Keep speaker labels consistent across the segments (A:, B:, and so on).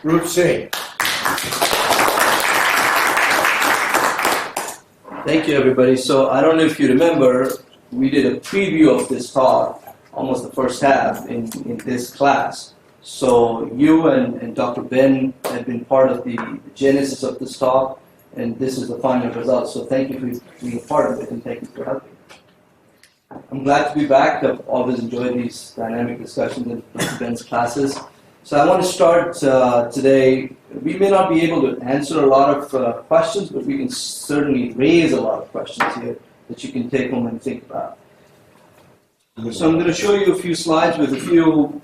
A: Root C.
B: Thank you, everybody. So I don't know if you remember, we did a preview of this talk, almost the first half, in this class. So you and Dr. Ben have been part of the genesis of this talk, and this is the final result. So thank you for being part of it, and thank you for helping. I'm glad to be back. I've always enjoyed these dynamic discussions in Dr. Ben's classes. So I want to start today. We may not be able to answer a lot of questions, but we can certainly raise a lot of questions here that you can take home and think about. So I'm going to show you a few slides with a few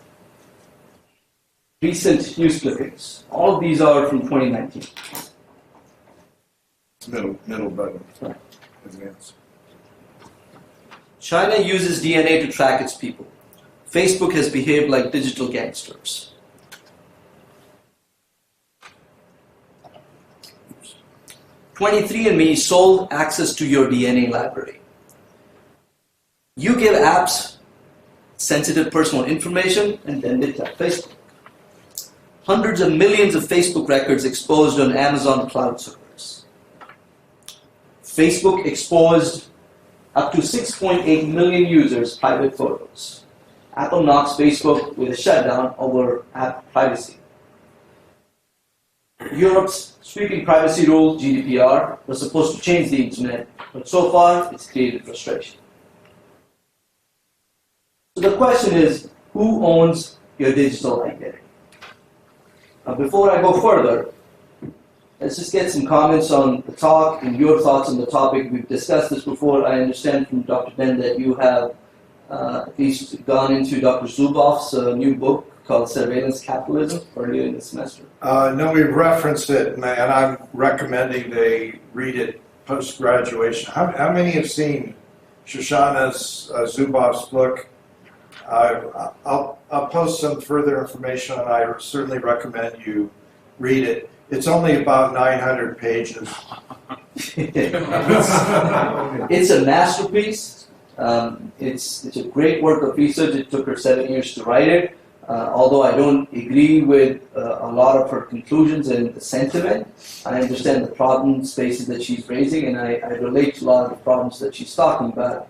B: recent news clippings. All of these are from 2019.
A: Middle button.
B: Right.
A: Advance.
B: China uses DNA to track its people. Facebook has behaved like digital gangsters. 23andMe sold access to your DNA library. You give apps sensitive personal information, and then they tell Facebook. Hundreds of millions of Facebook records exposed on Amazon cloud servers. Facebook exposed up to 6.8 million users' private photos. Apple knocks Facebook with a shutdown over app privacy. Europe's sweeping privacy rule, GDPR, was supposed to change the internet, but so far it's created frustration. So the question is, who owns your digital identity? Now, before I go further, let's just get some comments on the talk and your thoughts on the topic. We've discussed this before. I understand from Dr. Ben that you have at least gone into Dr. Zuboff's new book called Surveillance Capitalism earlier in the semester.
A: No, we've referenced it, and I'm recommending they read it post-graduation. How many have seen Shoshana Zuboff's book? I'll post some further information, and I certainly recommend you read it. It's only about 900 pages.
B: It's a masterpiece. It's a great work of research. It took her 7 years to write it. Although I don't agree with a lot of her conclusions and the sentiment, I understand the problem spaces that she's raising, and I relate to a lot of the problems that she's talking about.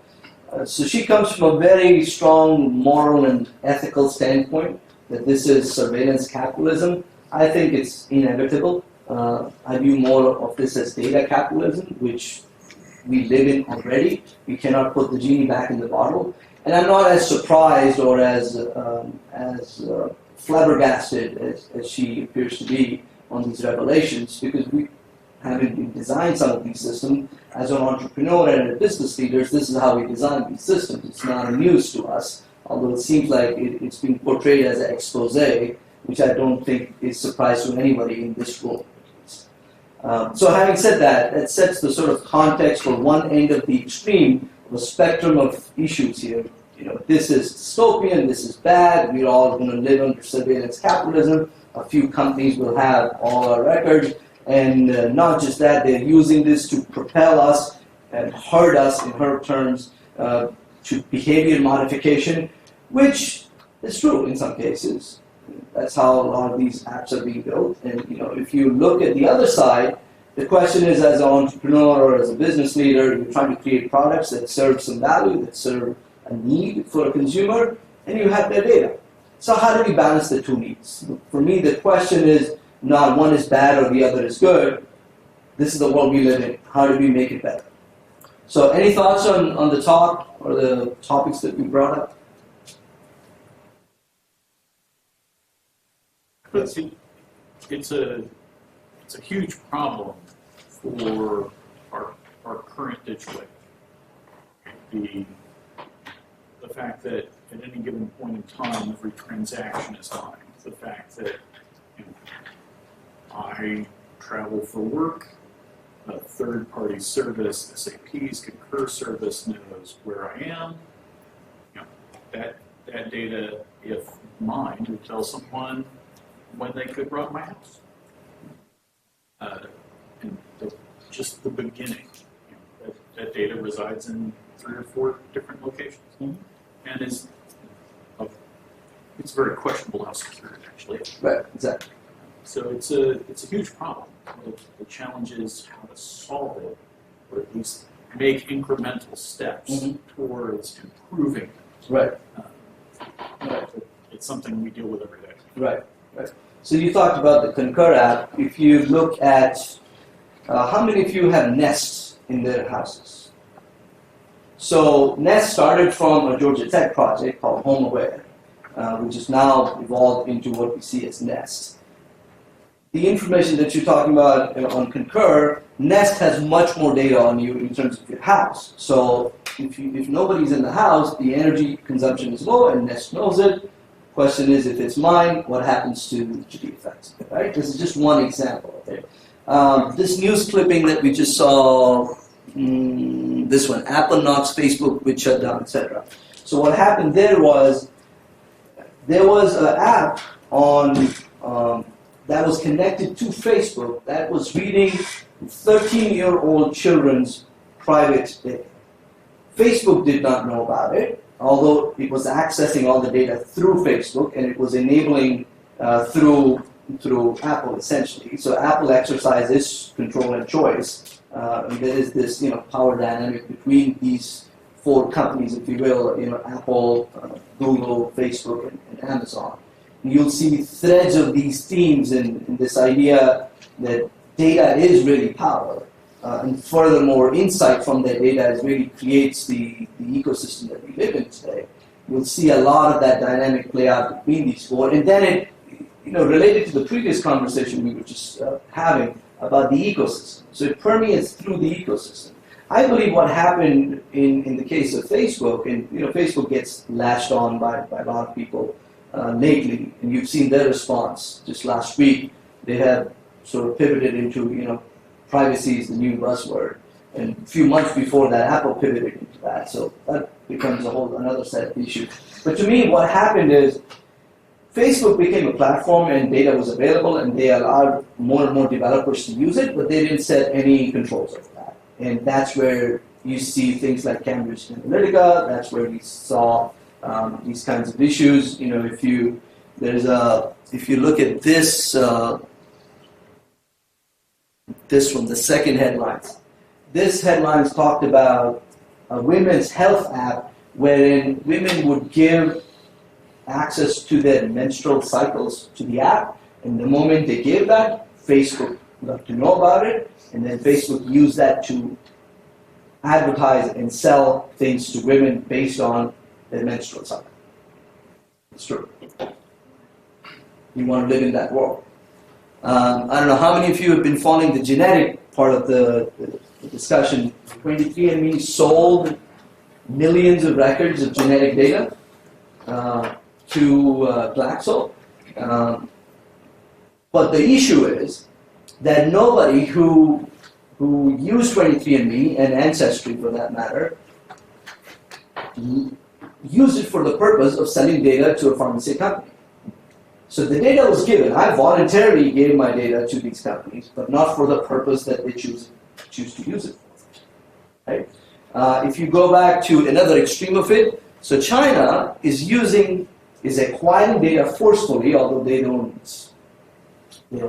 B: So she comes from a very strong moral and ethical standpoint that this is surveillance capitalism. I think it's inevitable. I view more of this as data capitalism, which we live in already. We cannot put the genie back in the bottle. And I'm not as surprised or as flabbergasted as she appears to be on these revelations, because we, having designed some of these systems, as an entrepreneur and a business leaders, this is how we design these systems. It's not a news to us, although it seems like it's being portrayed as an expose, which I don't think is a surprise to anybody in this room. So having said that, it sets the sort of context for one end of the extreme of a spectrum of issues here. You know, this is dystopian, this is bad, we're all going to live under surveillance capitalism, a few companies will have all our records, and not just that, they're using this to propel us and hurt us, in her terms, to behavior modification, which is true in some cases. That's how a lot of these apps are being built. And you know, if you look at the other side, the question is, as an entrepreneur or as a business leader, you're trying to create products that serve some value, that serve a need for a consumer, and you have their data. So how do we balance the two needs? For me, the question is not one is bad or the other is good. This is the world we live in. How do we make it better? So any thoughts on the talk or the topics that we brought up?
C: It's a huge problem for our current digital age. The fact that at any given point in time, every transaction is timed. The fact that I travel for work, a third-party service, SAP's Concur service knows where I am. That data, if mined, would tell someone when they could rob my house. And just the beginning. That data resides in 3 or 4 different locations. Mm-hmm. And it's very questionable how secure it actually is.
B: Right, exactly.
C: So it's a huge problem. The challenge is how to solve it, or at least make incremental steps
B: Mhm.
C: towards improving it.
B: Right.
C: Right. It's something we deal with every day.
B: Right. So you talked about the Concur app. If you look at how many of you have Nest in their houses? So Nest started from a Georgia Tech project called HomeAware, which is now evolved into what we see as Nest. The information that you're talking about on Concur, Nest has much more data on you in terms of your house. So if nobody's in the house, the energy consumption is low, and Nest knows it. Question is, if it's mine, what happens to the effects? Right? This is just one example of it. This news clipping that we just saw, this one, Apple knocks Facebook with shutdown, etc. So what happened there was an app on that was connected to Facebook that was reading 13-year-old children's private data. Facebook did not know about it, although it was accessing all the data through Facebook, and it was enabling through Apple essentially. So Apple exercises control and choice. And there is this power dynamic between these four companies, if you will, Apple, Google, Facebook, and Amazon. And you'll see threads of these themes in this idea that data is really power. And furthermore, insight from that data really creates the ecosystem that we live in today. You'll see a lot of that dynamic play out between these four. And then it, related to the previous conversation we were just having about the ecosystem. So it permeates through the ecosystem. I believe what happened in the case of Facebook, and Facebook gets latched on by a lot of people lately, and you've seen their response just last week. They have sort of pivoted into, privacy is the new buzzword. And a few months before that, Apple pivoted into that. So that becomes another set of issues. But to me, what happened is Facebook became a platform and data was available, and they allowed more and more developers to use it, but they didn't set any controls over that. And that's where you see things like Cambridge Analytica. That's where we saw these kinds of issues. If you look at this one, the second headlines. This headlines talked about a women's health app wherein women would give access to their menstrual cycles to the app, and the moment they gave that, Facebook got to know about it, and then Facebook used that to advertise and sell things to women based on their menstrual cycle. It's true. You want to live in that world. I don't know how many of you have been following the genetic part of the discussion. 23andMe sold millions of records of genetic data to Glaxo. But the issue is that nobody who used 23andMe and Ancestry for that matter used it for the purpose of selling data to a pharmacy company. So the data was given. I voluntarily gave my data to these companies, but not for the purpose that they choose to use it for. Right? If you go back to another extreme of it, so China is acquiring data forcefully, although they don't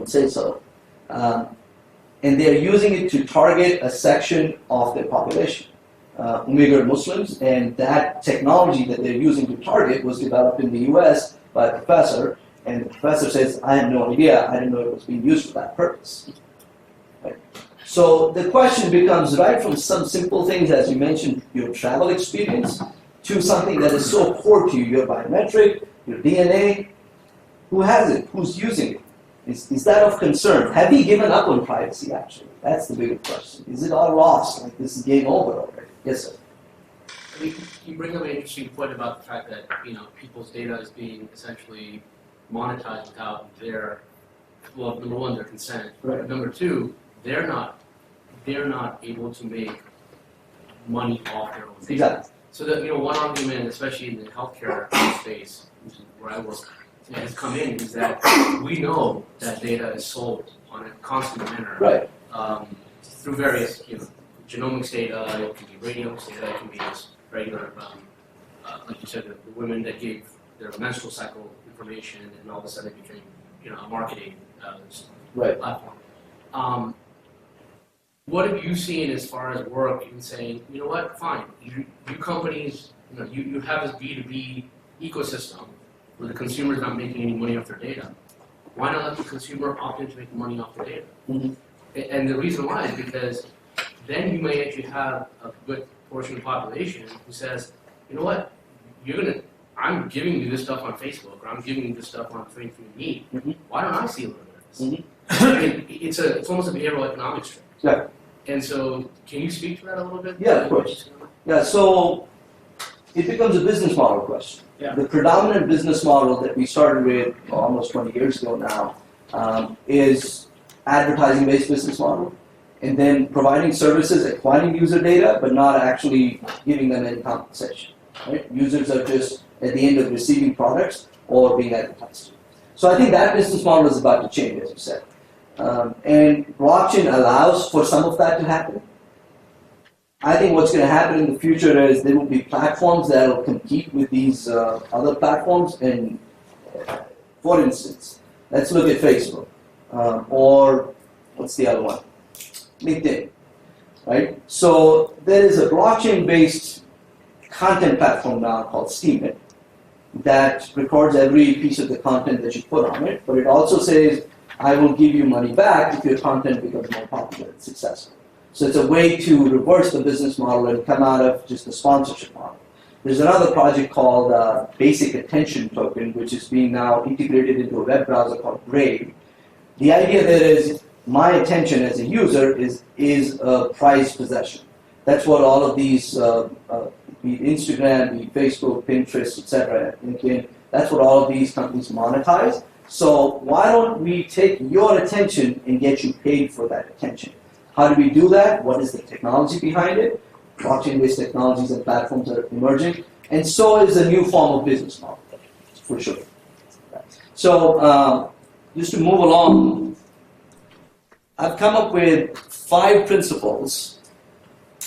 B: say so, and they are using it to target a section of their population, Uyghur Muslims, and that technology that they're using to target was developed in the U.S. by a professor, and the professor says, I had no idea, I didn't know it was being used for that purpose. Right? So the question becomes, right from some simple things, as you mentioned, your travel experience, to something that is so core to you, your biometric, your DNA, who has it? Who's using it? Is that of concern? Have we given up on privacy, actually? That's the bigger question. Is it all lost? Like, this is game over already? Yes, sir.
D: You bring up an interesting point about the fact that people's data is being essentially monetized without their, well, number one, their consent.
B: Right.
D: But number two, they're not able to make money off their own data.
B: Exactly.
D: So that one argument, especially in the healthcare space, which is where I work, has come in is that we know that data is sold on a constant manner.
B: Right.
D: Through various genomics data, it can be radiomics data, it can be just regular, like you said, the women that gave their menstrual cycle information, and all of a sudden it became a marketing
B: Right.
D: platform. What have you seen as far as work in saying, you know what, fine, you companies, you have this B2B ecosystem where the consumer's not making any money off their data. Why not let the consumer opt in to make money off the data?
B: Mm-hmm.
D: And the reason why is because then you may actually have a good portion of the population who says, you know what, I'm giving you this stuff on Facebook, or I'm giving you this stuff on 23andMe.
B: Mm-hmm.
D: Why don't I see a little bit of this?
B: Mm-hmm.
D: It's almost a behavioral economics trick.
B: Yeah.
D: And so, can you speak to that a little bit?
B: Yeah, of course. Yeah, so it becomes a business model question.
C: Yeah.
B: The predominant business model that we started with almost 20 years ago now is advertising-based business model, and then providing services, acquiring user data, but not actually giving them any compensation. Right? Users are just at the end of receiving products or being advertised to. So I think that business model is about to change, as you said. And blockchain allows for some of that to happen. I think what's going to happen in the future is there will be platforms that will compete with these other platforms. And for instance, let's look at Facebook or what's the other one? LinkedIn, right? So there is a blockchain-based content platform now called Steemit that records every piece of the content that you put on it, but it also says, I will give you money back if your content becomes more popular and successful. So it's a way to reverse the business model and come out of just the sponsorship model. There's another project called Basic Attention Token, which is being now integrated into a web browser called Brave. The idea there is my attention as a user is a prized possession. That's what all of these, be it Instagram, be it Facebook, Pinterest, etc., LinkedIn, that's what all of these companies monetize. So why don't we take your attention and get you paid for that attention? How do we do that? What is the technology behind it? Blockchain-based technologies and platforms are emerging. And so is a new form of business model, for sure. So just to move along, I've come up with 5 principles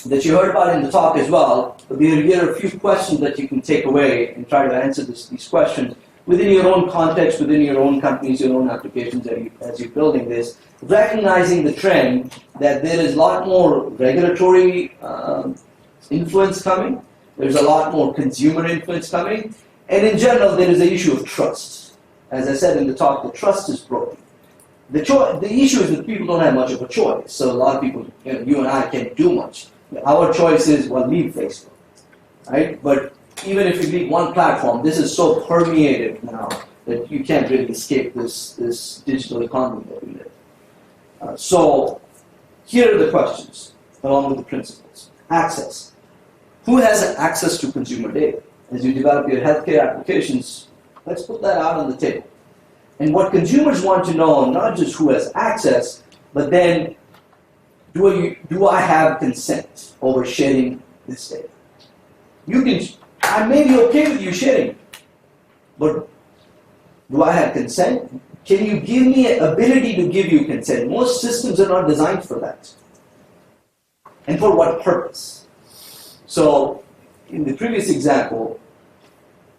B: that you heard about in the talk as well. But here are a few questions that you can take away and try to answer these questions within your own context, within your own companies, your own applications as you're building this, recognizing the trend that there is a lot more regulatory influence coming, there's a lot more consumer influence coming, and in general there is an issue of trust. As I said in the talk, the trust is broken. The issue is that people don't have much of a choice, so a lot of people, you and I can't do much. Our choice is, well, leave Facebook, right? But even if you leave one platform, this is so permeated now that you can't really escape this digital economy that we live. So here are the questions, along with the principles. Access. Who has access to consumer data? As you develop your healthcare applications, let's put that out on the table. And what consumers want to know, not just who has access, but then do I have consent over sharing this data? I may be okay with you sharing, but do I have consent? Can you give me an ability to give you consent? Most systems are not designed for that. And for what purpose? So, in the previous example,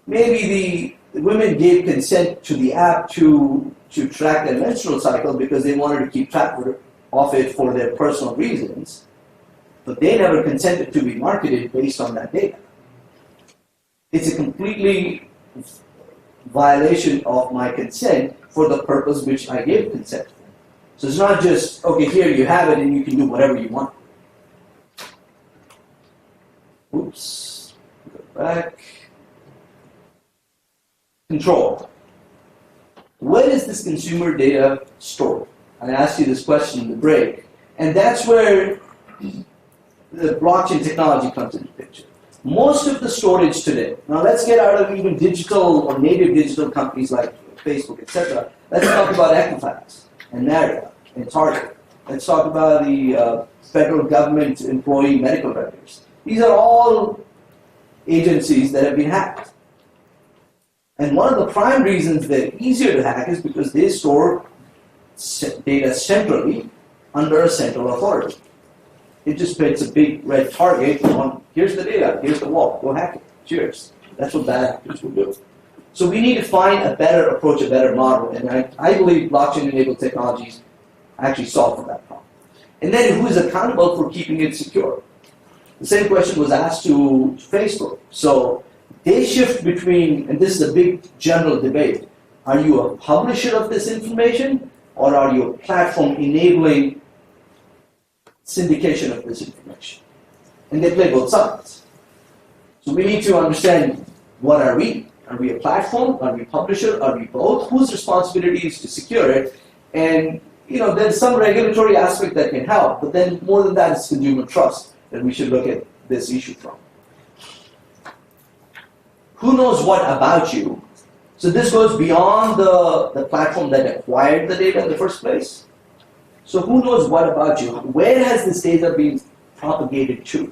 B: maybe the women gave consent to the app to track their menstrual cycle because they wanted to keep track of it for their personal reasons, but they never consented to be marketed based on that data. It's a completely violation of my consent for the purpose which I gave consent. So it's not just, okay, here you have it and you can do whatever you want. Oops. Go back. Control. Where is this consumer data stored? I asked you this question in the break. And that's where the blockchain technology comes into the picture. Most of the storage today, now let's get out of even digital or native digital companies like Facebook, etc. Let's talk about Equifax and Marriott and Target. Let's talk about the federal government employee medical records. These are all agencies that have been hacked. And one of the prime reasons they're easier to hack is because they store data centrally under a central authority. It just puts a big red target on, here's the data, here's the wall, go hack it. Cheers. That's what bad actors will do. So we need to find a better approach, a better model, and I believe blockchain-enabled technologies actually solve for that problem. And then who is accountable for keeping it secure? The same question was asked to Facebook. So they shift between, and this is a big general debate, are you a publisher of this information or are you a platform enabling syndication of this information? And they play both sides. So we need to understand, what are we? Are we a platform? Are we a publisher? Are we both? Whose responsibility is to secure it? And there's some regulatory aspect that can help, but then more than that is consumer trust that we should look at this issue from. Who knows what about you? So this goes beyond the platform that acquired the data in the first place. So who knows what about you? Where has this data been propagated to?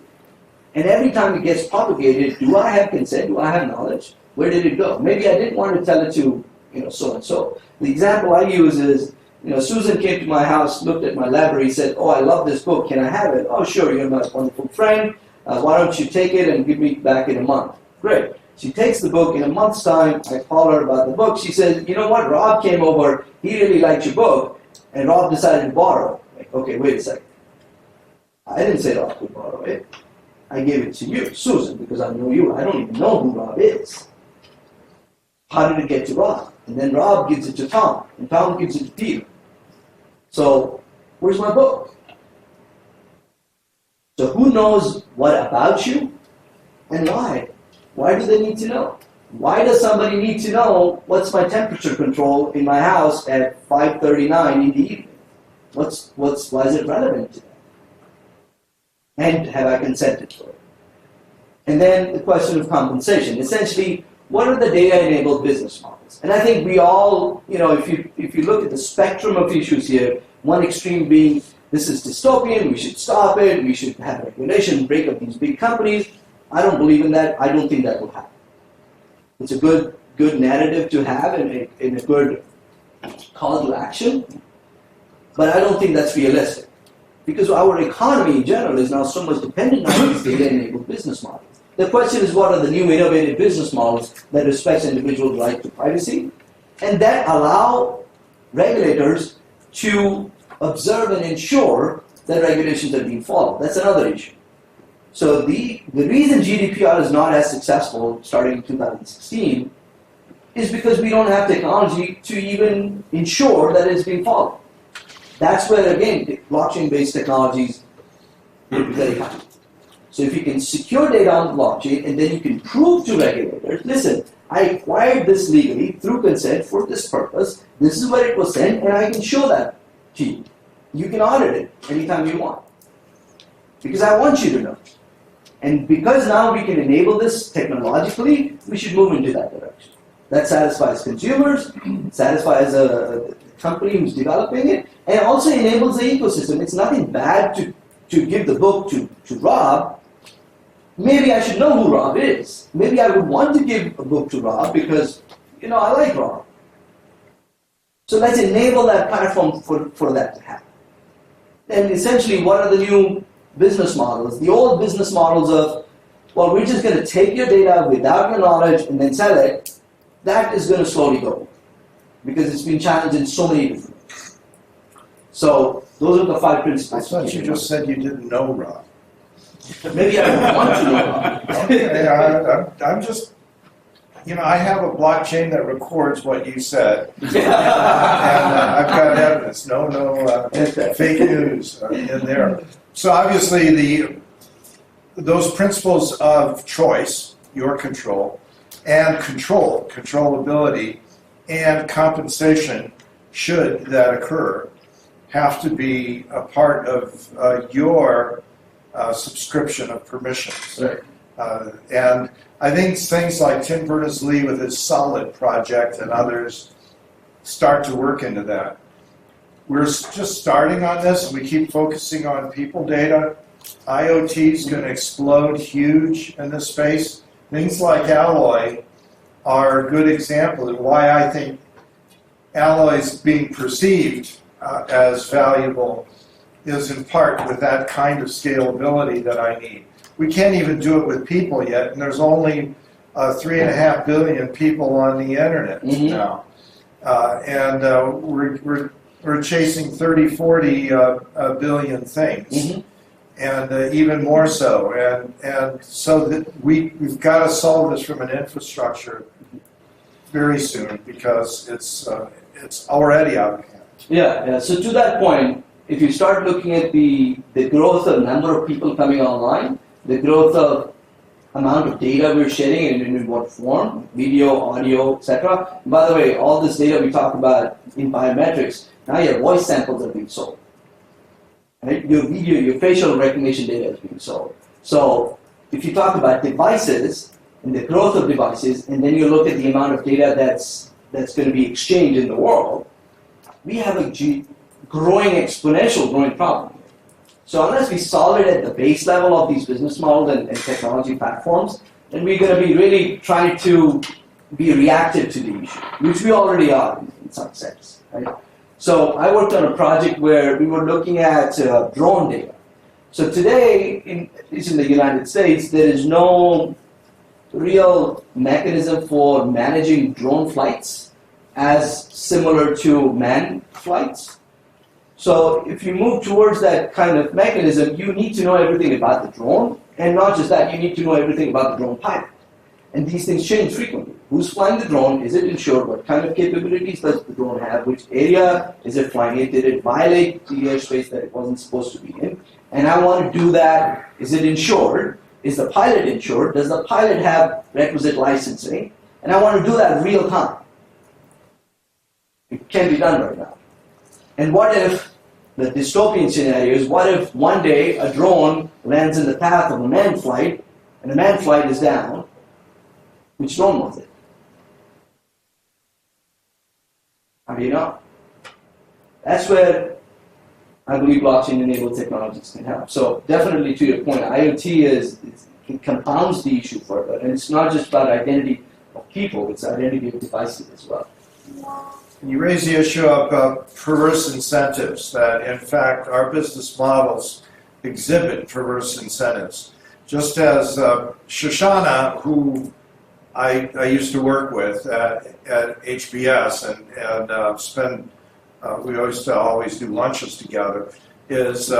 B: And every time it gets propagated, do I have consent? Do I have knowledge? Where did it go? Maybe I didn't want to tell it to, so and so. The example I use is, Susan came to my house, looked at my library, said, "Oh, I love this book. Can I have it?" "Oh, sure. You're my wonderful friend. Why don't you take it and give me back in a month?" Great. She takes the book. In a month's time, I call her about the book. She says, "You know what? Rob came over. He really liked your book, and Rob decided to borrow." Like, okay, wait a second. I didn't say Rob could borrow it. I gave it to you, Susan, because I know you. I don't even know who Rob is. How did it get to Rob? And then Rob gives it to Tom, and Tom gives it to Peter. So, where's my book? So who knows what about you and why? Why do they need to know? Why does somebody need to know what's my temperature control in my house at 5:39 in the evening? Why is it relevant to them? And have I consented for it? And then the question of compensation. Essentially, what are the data-enabled business models? And I think we all, if you look at the spectrum of issues here, one extreme being, this is dystopian, we should stop it, we should have regulation, break up these big companies. I don't believe in that. I don't think that will happen. It's a good narrative to have and a good call to action, but I don't think that's realistic. Because our economy in general is now so much dependent on these data-enabled business models. The question is, what are the new innovative business models that respect individual right to privacy and that allow regulators to observe and ensure that regulations are being followed? That's another issue. So the reason GDPR is not as successful starting in 2016 is because we don't have technology to even ensure that it's being followed. That's where, again, blockchain-based technologies will be very happy. So if you can secure data on the blockchain and then you can prove to regulators, listen, I acquired this legally through consent for this purpose, this is where it was sent, and I can show that to you. You can audit it anytime you want. Because I want you to know. And because now we can enable this technologically, we should move into that direction. That satisfies consumers, satisfies a company who's developing it, and also enables the ecosystem. It's nothing bad to give the book to Rob. Maybe I should know who Rob is. Maybe I would want to give a book to Rob because, I like Rob. So let's enable that platform for that to happen. And essentially, what are the new business models? The old business models of, well, we're just going to take your data without your knowledge and then sell it. That is going to slowly go because it's been challenged in so many different ways. So those are the 5
A: I
B: principles.
A: thought you just said you didn't know Rob.
B: Maybe I don't want to know.
A: Okay, I'm just, I have a blockchain that records what you said, and I've got evidence. No fake news in there. So obviously, those principles of choice, your control, and controllability, and compensation, should that occur, have to be a part of your subscription of permissions.
B: Right.
A: And I think things like Tim Berners-Lee with his Solid project and others start to work into that. We're just starting on this. We keep focusing on people data. IoT is going to explode huge in this space. Things like Alloy are a good example of why I think Alloy is being perceived as valuable is in part with that kind of scalability that I need. We can't even do it with people yet, and there's only 3.5 billion people on the internet
B: Mhm.
A: now. And we're chasing 30, 40 billion things.
B: Mhm.
A: And even more so. And so that we've got to solve this from an infrastructure very soon because it's already out of hand.
B: Yeah. So to that point, if you start looking at the growth of number of people coming online, the growth of amount of data we're sharing and in what form, video, audio, etc. By the way, all this data we talk about in biometrics, now your voice samples are being sold. Right? Your video, your facial recognition data is being sold. So if you talk about devices and the growth of devices, and then you look at the amount of data that's going to be exchanged in the world, we have a exponential growing problem. So unless we solve it at the base level of these business models and technology platforms, then we're going to be really trying to be reactive to the issue, which we already are in some sense. Right? So I worked on a project where we were looking at drone data. So today, at least in the United States, there is no real mechanism for managing drone flights as similar to manned flights. So if you move towards that kind of mechanism, you need to know everything about the drone, and not just that, you need to know everything about the drone pilot. And these things change frequently. Who's flying the drone? Is it insured? What kind of capabilities does the drone have? Which area is it flying in? Did it violate the airspace that it wasn't supposed to be in? And I want to do that. Is it insured? Is the pilot insured? Does the pilot have requisite licensing? And I want to do that real time. It can be done right now. And what if, the dystopian scenario is, what if one day a drone lands in the path of a manned flight, and the manned flight is down? Which drone was it? How do you know? That's where I believe blockchain-enabled technologies can help. So definitely to your point, IoT it compounds the issue further. And it's not just about identity of people, it's identity of devices as well.
A: You raise the issue of perverse incentives, that in fact our business models exhibit perverse incentives. Just as Shoshana, who I used to work with at HBS and we used to always do lunches together, is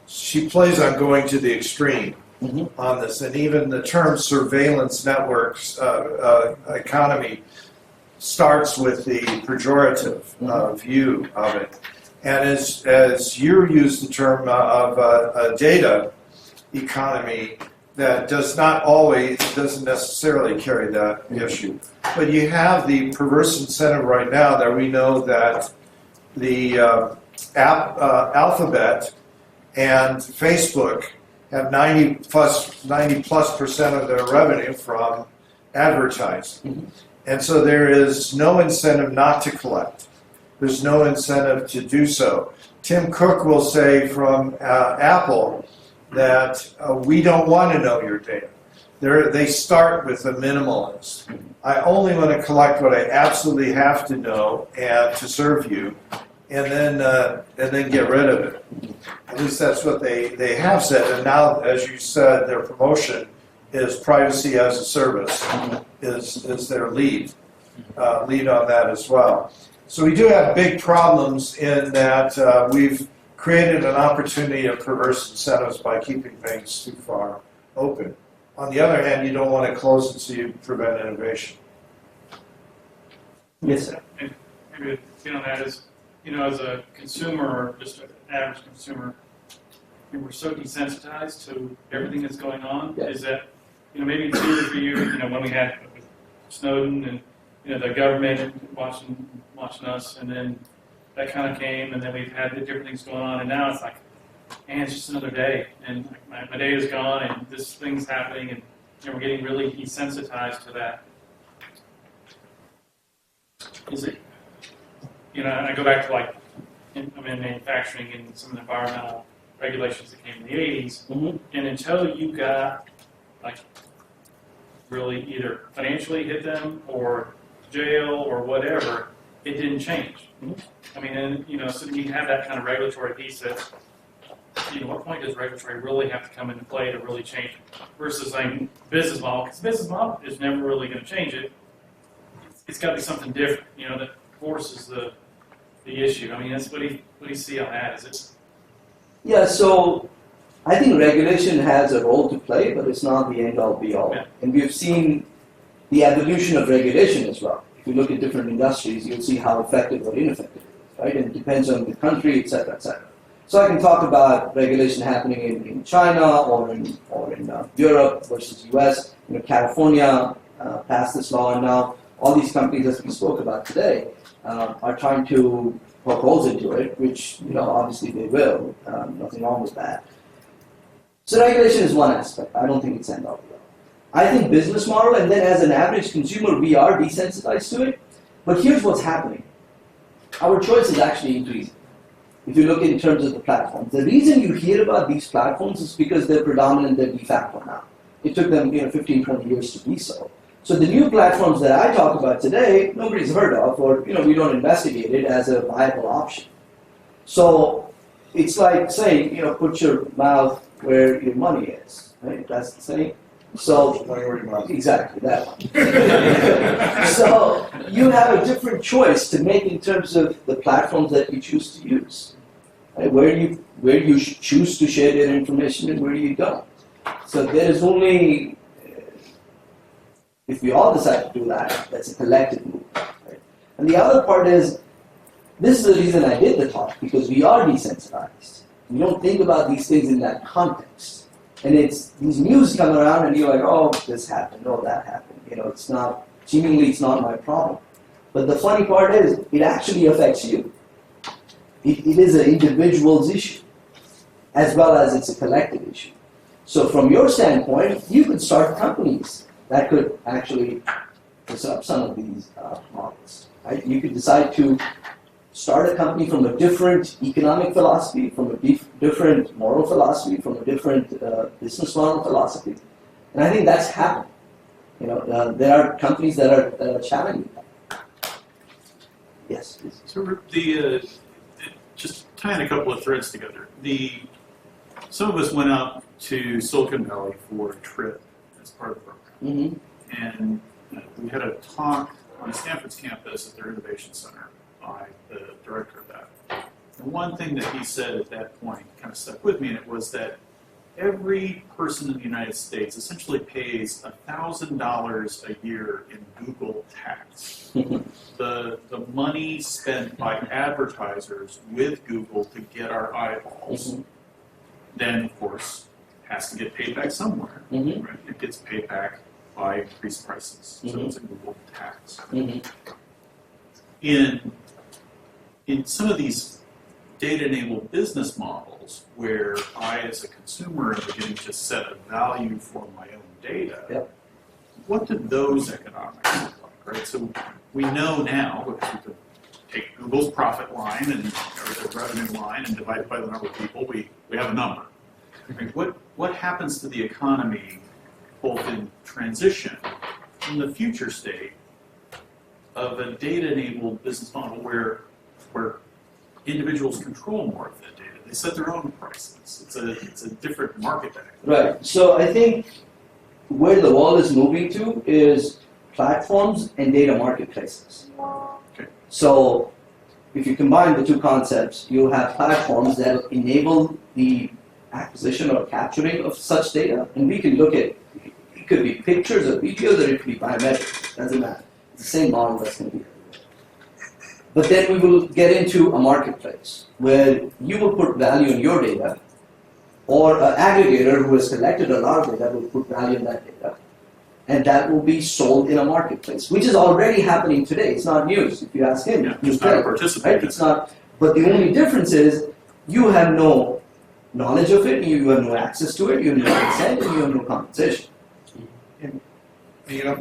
A: she plays on going to the extreme on this, and even the term surveillance networks economy starts with the pejorative view of it. And as you use the term of a data economy, that doesn't necessarily carry that issue. But you have the perverse incentive right now that we know that the Alphabet and Facebook have 90+% of their revenue from advertising. And so there is no incentive not to collect. There's no incentive to do so. Tim Cook will say from Apple that we don't want to know your data. They start with a minimalist. I only want to collect what I absolutely have to know and to serve you, and then get rid of it. At least that's what they have said. And now, as you said, their promotion is privacy as a service is their lead on that as well. So we do have big problems in that we've created an opportunity of perverse incentives by keeping things too far open. On the other hand, you don't want to close it so you prevent innovation.
B: Yes, sir.
E: And maybe that is, as a consumer, or just an average consumer, we're so desensitized to everything that's going on.
B: Yeah.
E: Is that, maybe it's easier for you, when we had Snowden and, the government watching us, and then that kind of came, and then we've had the different things going on, and now it's like, man, it's just another day, and my day is gone, and this thing's happening, and we're getting really desensitized to that. Is it, and I go back to I'm in manufacturing and some of the environmental regulations that came in the 80s, and until you got really either financially hit them or jail or whatever, it didn't change. I mean, and so we have that kind of regulatory piece that what point does regulatory really have to come into play to really change it? Versus saying business model, because business model is never really going to change it. It's got to be something different, that forces the issue. I mean, that's what do you see on that? Is it?
B: Yeah, so I think regulation has a role to play, but it's not the end all be all.
E: Yeah.
B: And we've seen the evolution of regulation as well. If you look at different industries, you'll see how effective or ineffective it is, right? And it depends on the country, et cetera, et cetera. So I can talk about regulation happening in China or in Europe versus US. California passed this law, and now all these companies, as we spoke about today, are trying to propose into it, which obviously they will. Nothing wrong with that. So regulation is one aspect. I don't think it's end all be all. I think business model, and then as an average consumer, we are desensitized to it. But here's what's happening. Our choice is actually increasing. If you look in terms of the platforms, the reason you hear about these platforms is because they're predominant, they're de facto now. It took them 15, 20 years to be so. So the new platforms that I talk about today, nobody's heard of, or we don't investigate it as a viable option. So it's like saying, put your mouth where your money is, right? That's the saying. So exactly that one. So you have a different choice to make in terms of the platforms that you choose to use, right? Where you choose to share your information and where you don't. So there is only, if we all decide to do that, that's a collective move, right? And the other part is, this is the reason I did the talk, because we are desensitized. We don't think about these things in that context. And it's these news come around and you're like, oh, this happened, oh, that happened. It's not, seemingly it's not my problem. But the funny part is, it actually affects you. It is an individual's issue, as well as it's a collective issue. So from your standpoint, you could start companies that could actually disrupt some of these models. Right? You could decide to start a company from a different economic philosophy, from a different moral philosophy, from a different business model philosophy. And I think that's happening. There are companies that are challenging that. Yes, please.
C: So just tying a couple of threads together. Some of us went out to Silicon Valley for a trip as part of the program.
B: Mm-hmm.
C: And we had a talk on Stanford's campus at their innovation center by the director of that. And one thing that he said at that point kind of stuck with me, and it was that every person in the United States essentially pays $1,000 a year in Google tax. The money spent by advertisers with Google to get our eyeballs, then of course has to get paid back somewhere.
B: Mm-hmm.
C: Right? It gets paid back by increased prices. So it's a Google tax. In some of these data-enabled business models, where I, as a consumer, am beginning to set a value for my own data, what do those economics look like? Right. So we know now, because we could take Google's profit line or the revenue line and divide it by the number of people, we have a number. Right? What happens to the economy, both in transition in the future state of a data-enabled business model where individuals control more of that data? They set their own prices. It's a different market dynamic.
B: Right. So I think where the world is moving to is platforms and data marketplaces.
C: Okay.
B: So if you combine the two concepts, you'll have platforms that enable the acquisition or capturing of such data, and we can look at, it could be pictures or videos, or it could be biometrics, doesn't matter. It's the same model that's going to be. But then we will get into a marketplace where you will put value in your data, or an aggregator who has collected a lot of data will put value in that data, and that will be sold in a marketplace, which is already happening today. It's not news. If you ask him,
C: He's not a participant.
B: right? It's not. But the only difference is you have no knowledge of it, you have no access to it, you have no consent, and you have no compensation.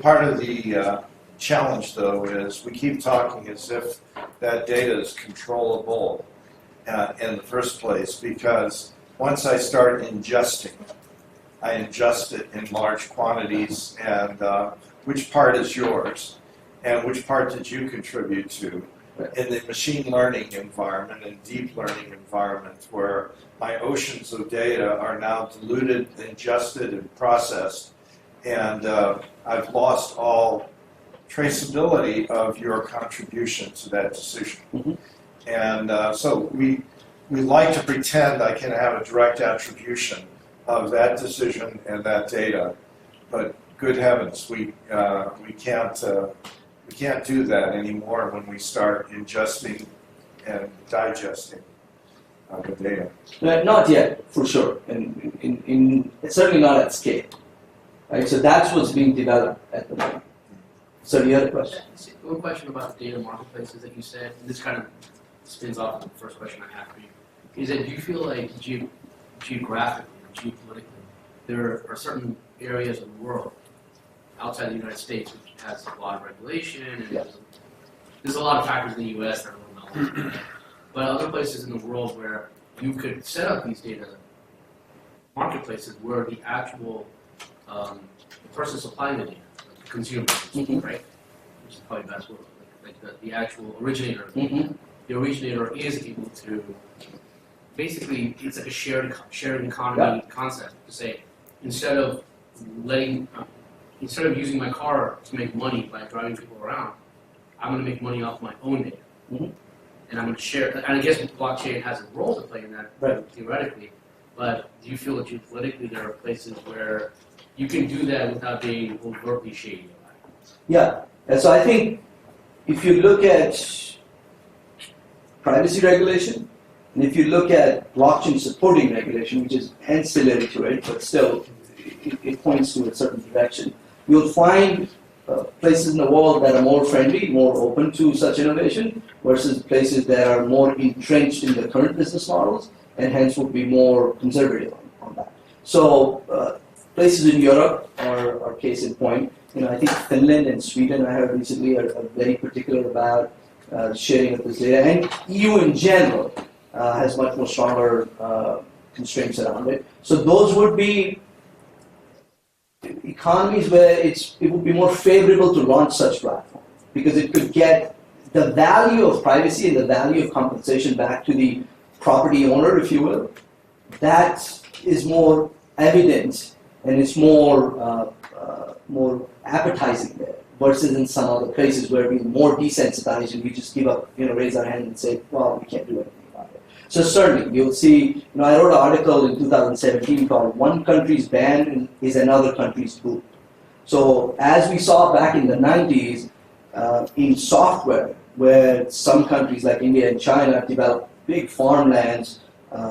A: Part of the challenge, though, is we keep talking as if that data is controllable in the first place, because once I start ingesting it, I ingest it in large quantities, and which part is yours, and which part did you contribute to? in the machine learning environment and deep learning environment where my oceans of data are now diluted, ingested, and processed, and I've lost all traceability of your contribution to that decision.
B: Mhm.
A: And so we like to pretend I can have a direct attribution of that decision and that data, but good heavens, we can't do that anymore when we start ingesting and digesting the data.
B: Not yet, for sure, and certainly not at scale. Right, so that's what's being developed at the moment. So you had a question?
D: One question about data marketplaces that you said, and this kind of spins off of the first question I have for you, is that do you feel like geographically or geopolitically, there are certain areas of the world outside the United States which has a lot of regulation, and there's a lot of factors in the U.S. that are a little knowledgeable, but other places in the world where you could set up these data marketplaces where the actual person supplying the data, like the consumer, right, which is probably the best word, like the actual originator, the originator is able to, basically, it's like a shared economy concept to say, instead of using my car to make money by driving people around, I'm going to make money off my own data. And I'm going to share, and I guess blockchain has a role to play in that, theoretically, but do you feel that geopolitically there are places where you can do that without being overtly shady about it?
B: Yeah, and so I think if you look at privacy regulation, and if you look at blockchain supporting regulation, which is ancillary to it, but still it points to a certain direction, you'll find places in the world that are more friendly, more open to such innovation, versus places that are more entrenched in the current business models, and hence would be more conservative on that. So places in Europe are case in point. I think Finland and Sweden, I heard recently, are very particular about sharing of this data, and EU in general has much more stronger constraints around it. So those would be economies where it would be more favorable to launch such platforms, because it could get the value of privacy and the value of compensation back to the property owner, if you will. That is more evident, and it's more appetizing there, versus in some other places where we're more desensitized and we just give up, raise our hand and say, well, we can't do anything about it. So certainly, you'll see, I wrote an article in 2017 called "One Country's Ban is Another Country's Boot." So as we saw back in the 90s, in software, where some countries like India and China developed big farmlands,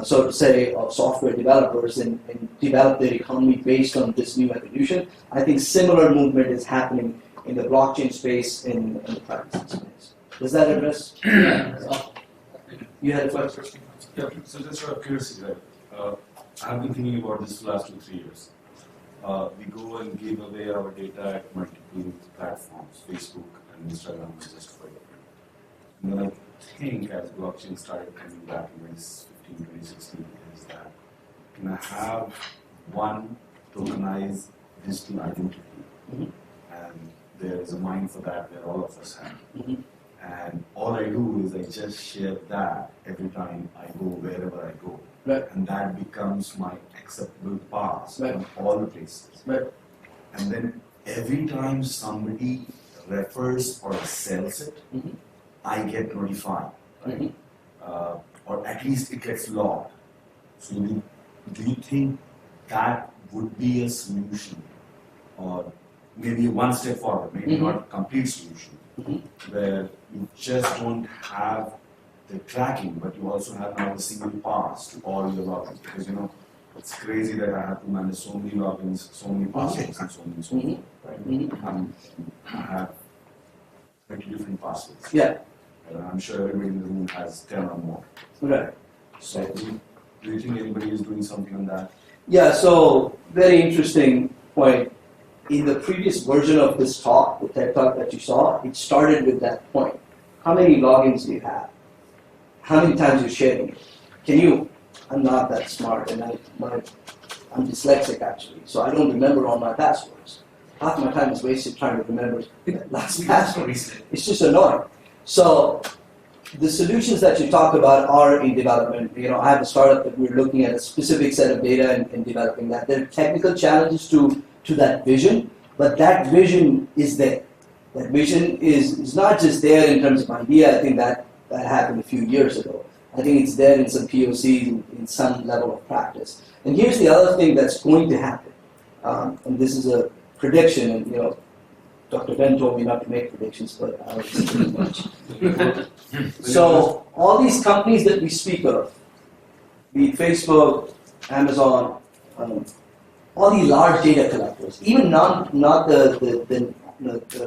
B: so to say, of software developers and develop their economy based on this new evolution, I think similar movement is happening in the blockchain space, in the privacy space. Does that address? You had a question?
F: Yeah, so just out of curiosity, right? I've been thinking about this for the last 2-3 years. We go and give away our data at multiple platforms, Facebook and Instagram is just quite different. And then I think as blockchain started coming back in 2015, 2016, is that can I have one tokenized digital identity? And there is a mine for that where all of us have. And all I do is I just share that every time I go, wherever I go.
B: Right.
F: And that becomes my acceptable pass
B: Right.
F: from all the places.
B: Right.
F: And then every time somebody refers or sells it, I get notified. Right? Or at least it gets logged. So do you think that would be a solution? Or maybe one step forward, maybe not a complete solution, where you just don't have the tracking, but you also have now a single pass to all your logins. Because it's crazy that I have to manage so many logins, so many passwords, and so on and so forth. Right? I have 20 different passwords.
B: Yeah.
F: And I'm sure everybody in the room has 10 or more.
B: Right.
F: So do you think anybody is doing something on that?
B: Yeah, so very interesting point. In the previous version of this talk, the TED Talk that you saw, it started with that point. How many logins do you have? How many times you're sharing it? I'm not that smart, and I'm dyslexic actually, so I don't remember all my passwords. Half my time is wasted trying to remember that last password. It's just annoying. So the solutions that you talk about are in development. I have a startup that we're looking at a specific set of data and developing that. There are technical challenges to that vision, but that vision is there. That vision is not just there in terms of idea. I think that happened a few years ago. I think it's there in some POCs, in some level of practice. And here's the other thing that's going to happen, and this is a prediction, and Dr. Ben told me not to make predictions, but I was pretty much. So all these companies that we speak of, be it Facebook, Amazon, all these large data collectors, even not the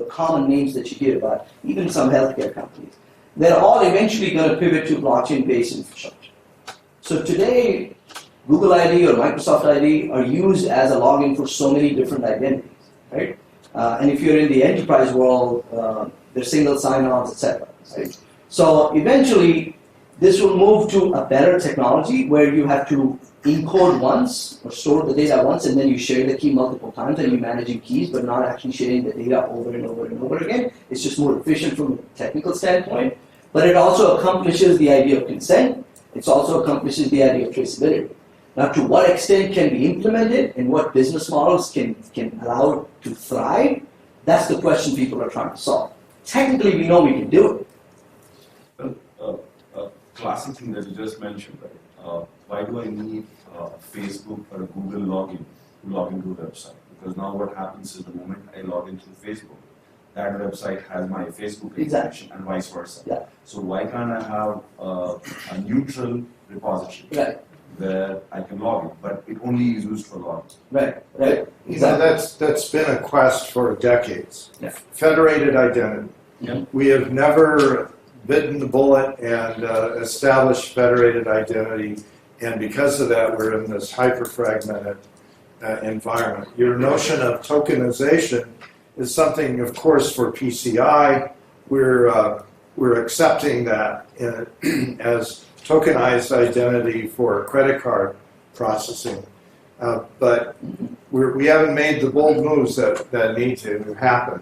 B: common names that you hear about, even some healthcare companies, they're all eventually going to pivot to blockchain-based infrastructure. So today, Google ID or Microsoft ID are used as a login for so many different identities, right? And if you're in the enterprise world, there's single sign-ons, etc. Right? So eventually, this will move to a better technology where you have to encode once or store the data once, and then you share the key multiple times, and you're managing keys, but not actually sharing the data over and over and over again. It's just more efficient from a technical standpoint, but it also accomplishes the idea of consent. It also accomplishes the idea of traceability. Now, to what extent can be implemented and what business models can allow it to thrive, that's the question people are trying to solve. Technically, we know we can do it.
F: A classic thing that you just mentioned, right? Why do I need Facebook or a Google login to log into a website? Because now what happens is the moment I log into Facebook, that website has my Facebook information and vice versa.
B: Yeah.
F: So why can't I have a neutral repository where I can log in, but it only is used for login?
B: Right.
A: That's been a quest for decades.
B: Yeah.
A: Federated identity.
B: Yeah.
A: We have never bitten the bullet and established federated identity, and because of that, we're in this hyper-fragmented environment. Your notion of tokenization is something, of course, for PCI. We're accepting that as tokenized identity for credit card processing, but we haven't made the bold moves that need to happen.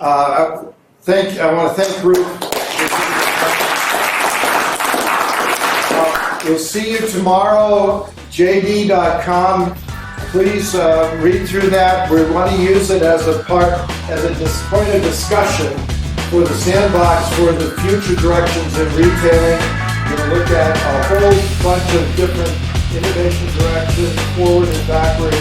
A: I want to thank Ruth. We'll see you tomorrow, jd.com. Please read through that. We want to use it as a point of discussion for the sandbox for the future directions in retailing. We're going to look at a whole bunch of different innovation directions, forward and backward.